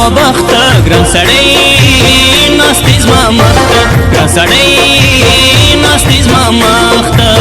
و بخت ګران سړی ناستې زما مخته ګران سړی ناستې زما مخته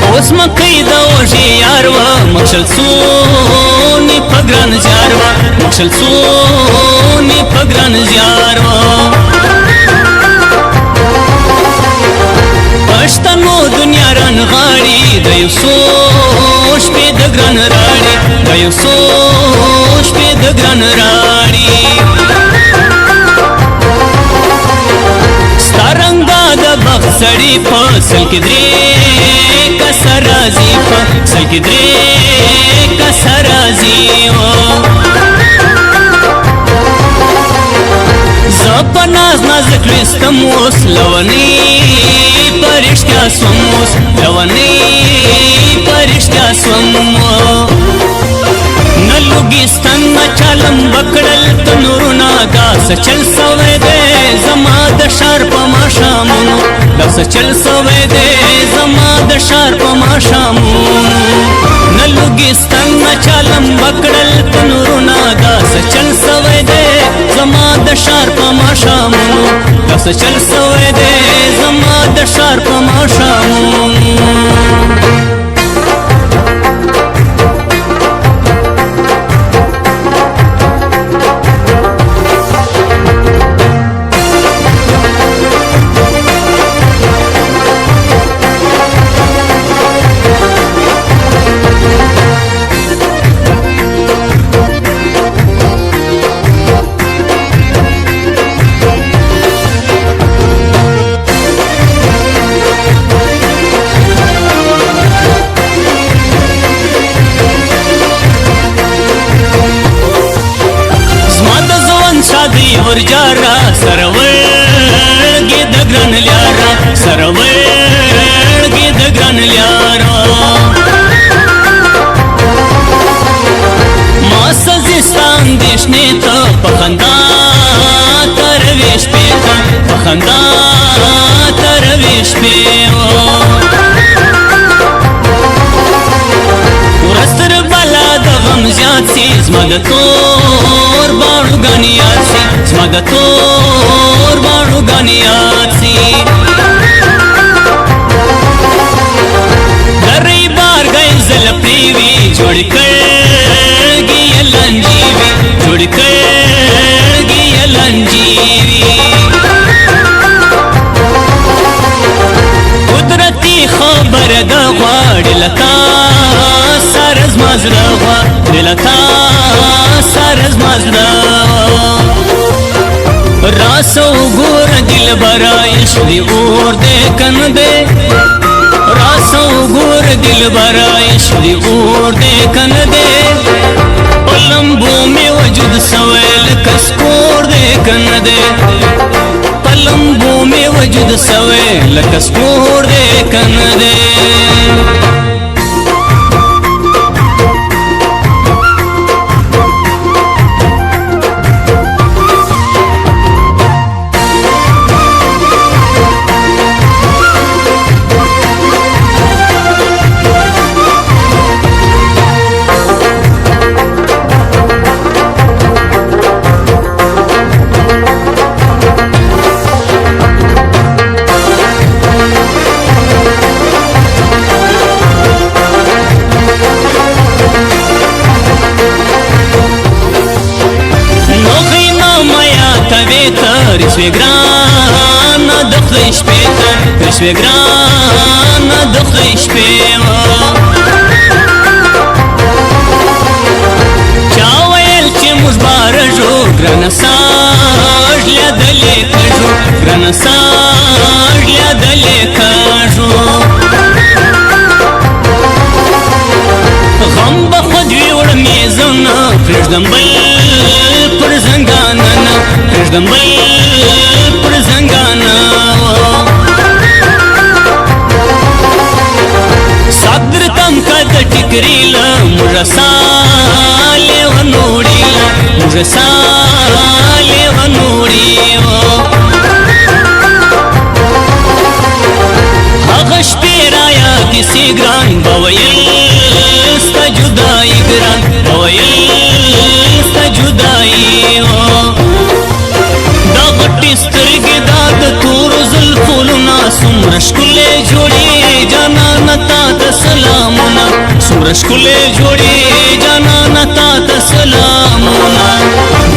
اوس مکۍ د وږې یار وه مکشل څونې په ګران زیار وه مکشل څونې په ګران زیار وه پښتنو دنیا رانغاړي د یو څو شپې د ګران راړي د یو څو شپې د ګران راړي ستا رنګه د بخت سړي په سل کې درې کسه راځي په سل کې درې کسه راځي زه په ناز نازک لویستم اوس لونۍ په رښتیا سوم اوس لونۍ په رښتیا سوم نه لوګیستان نه چالم بکړل تنورونه دا څه چل سوی دی زما د ښار په ماښامونو دا څه چل سوی دی زما د ښار په ماښامونو نه لوګیستان نه چالم بکړل تنورونه دا څه چل سوی دی زما د ښار په ماښامونو دا څه چل سوی دی زما د ښار په ماښامونو ورجارا سرورګي د ګران لیارا سرورګي د ګران لیارا ما سزستان دیشنه ته پخندا تر ویش پیتا پخندا تر ویش پیو ورستر بلا د غم زیات سی زما د تور باڼو ګانیات سی زما د تور باڼو ګانیات سی درې بار گئے زل پریوی جوړ کړګي لنجیوی جوړ کړګي لنجیوی قدرتی خبر د غواړي لتا سرز مزرا غواړي لتا سرز مزرا راسو ګور دل برایش دی اور دې کن دې راسو ګور دل برایش دی اور دې کن دې پلمبو می وجود سویل کسکور دې کن دې پلمبو می وجود سویل کسکور دې کن دې رشوی گران دخلی شپیتا رشوی گران دخلی شپیما چاویل چی مزبارجو گران ساج لیدلی کجو گران ساج لیدلی کجو غم بخود ویوڑ میزونا پرشدم بل پر زنگاننا پرشدم بل پر زنگانا صدر تم کد ٹکریلا مجھا سالے ونوڑیلا مجھا سالے ونوڑیو حغش پیرایا کسی گران بویل ستا جدائی ګران ویل ستا جدایي دا غټې سترګې دا د تورو زلفو نه څومره ښکلې جوړې جانانه تا ته سلامونه څومره ښکلې جوړې جانانه تا ته سلامونه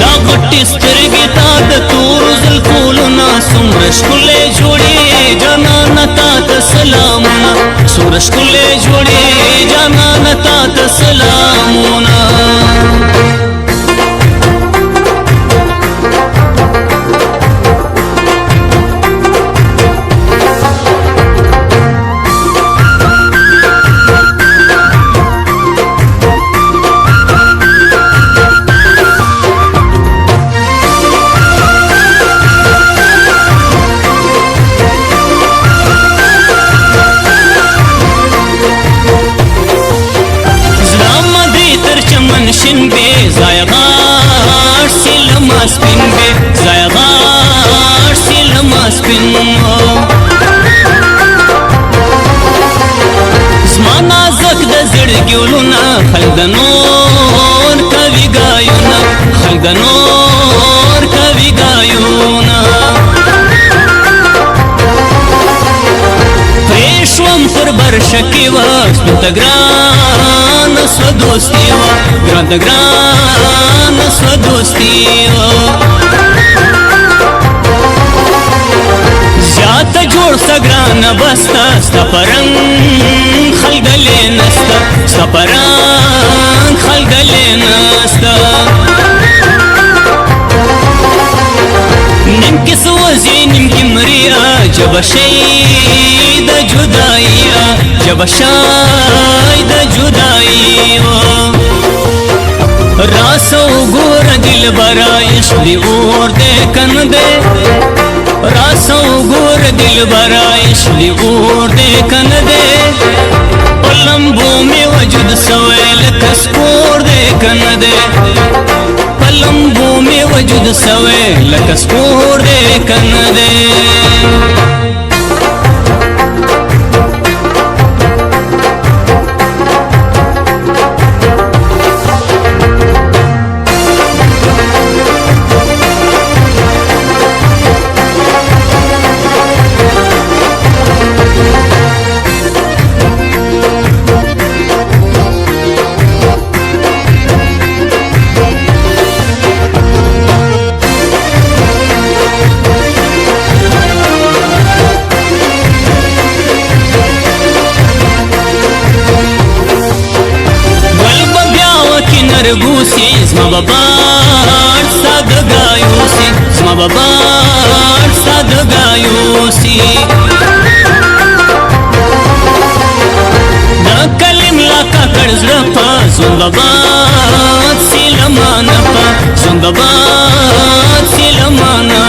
دا غټې سترګې تا د تورو زلفو نه څومره ښکلې جوړې جانانه تا ته سلامونه څومره ښکلې جوړې جانانه تا ته سلامونه شین بے زایغار سی لما سپین بے زایغار سی لما سپین زما نازک د زړګیولونه خلک د نور کوي ګایونه خلک د نور کوي ګایونه پرېښوم پر برشکې وه سپین ته ګران سوه دوستي وه ګران ته ګران سوه دوستي وه زیاته جوړ سه ګرانه بسته ستا په رنګ خلګلې نسته ستا په رنګ خلګلې نسته نیم کې سوځي نیم کې مریا جبه شی د جدایي جبه شی د جدایي راسو ګور دلبره عشق دی اور دې کن دې راسو ګور دلبره عشق دی اور دې کن دې پلمبو می وجود سوې لکه سپور دې کن دې پلمبو می وجود سوې لکه سپور دې کن دې نرګوسي زما باباړ ستا د ګایوسي زما باباړ ستا د ګایوسي د کلیم لا کاکړ زړه په زنده‌باد سي لمانه په زنده‌باد سي لمانه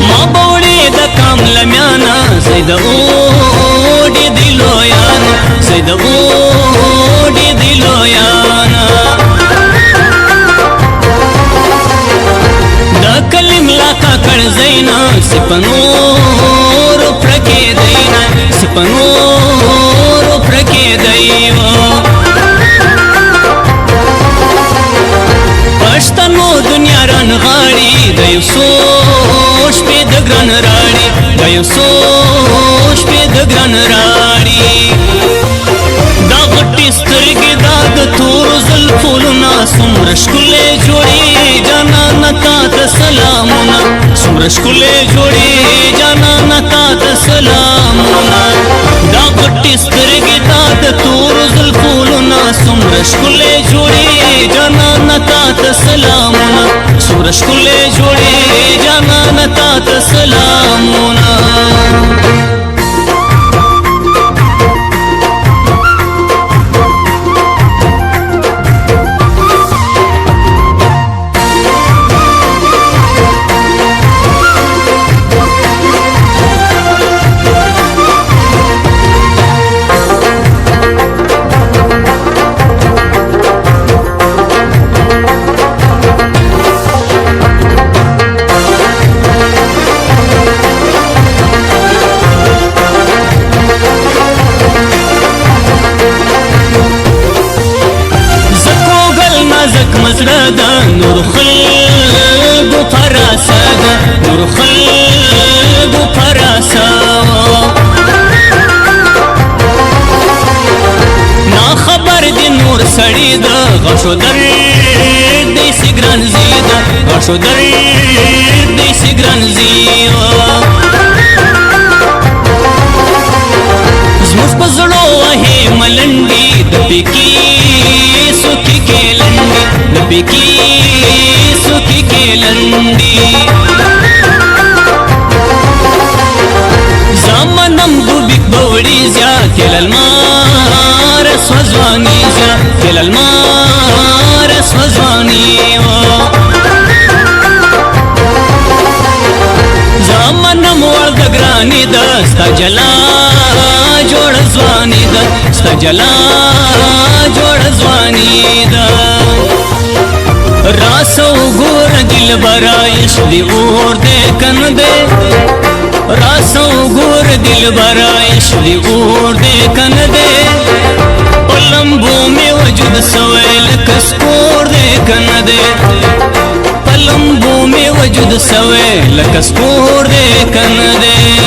ما بوړې د کام لمیانه زید اوډې د لویانه زید اوډې د لویانه د کلیم لا کاکړ زینا سپنور پرکې دینا سپنور پرکې دیو پښتنو دنیا رن غاړي د یو سوچ په د ګران راړي د یو سوچ په د ګران راړي دا غټي سترګې دا د تورو زلفو نه څومره ښکلې جوړې جانانه تا ته سلامونه څومره ښکلې جوړې جانانه تا ته سلامونه دا غټي سترګې دا د تورو زلفو نه څومره ښکلې جوړې جانانه تا ته سلامونه څومره ښکلې جوړې جانانه تا ته سلامونه خلقو پراساو نا خبر دی نور سړی د غشو درد دی سګران زید غشو درد دی سګران زید زموږ په زړو وهې ملنډې د پکې سوکې کې لنډې د پکې سوکې کې لنډې زمانم دوبیک بوړي زیاتې للمار سوځواني زیاتې للمار سوځواني زمانم ورد ګرانې د ستا جلا جوړ ځواني ده ستا جلا جوړ ځواني ده راسو ګور دلبره عشق دی اور دې کنه دې راسو ګور دلبره عشق دی اور دې کنه دې پلمبو می وجود سویل کسکور دې کنه دې پلمبو می وجود سویل کسکور دې کنه دې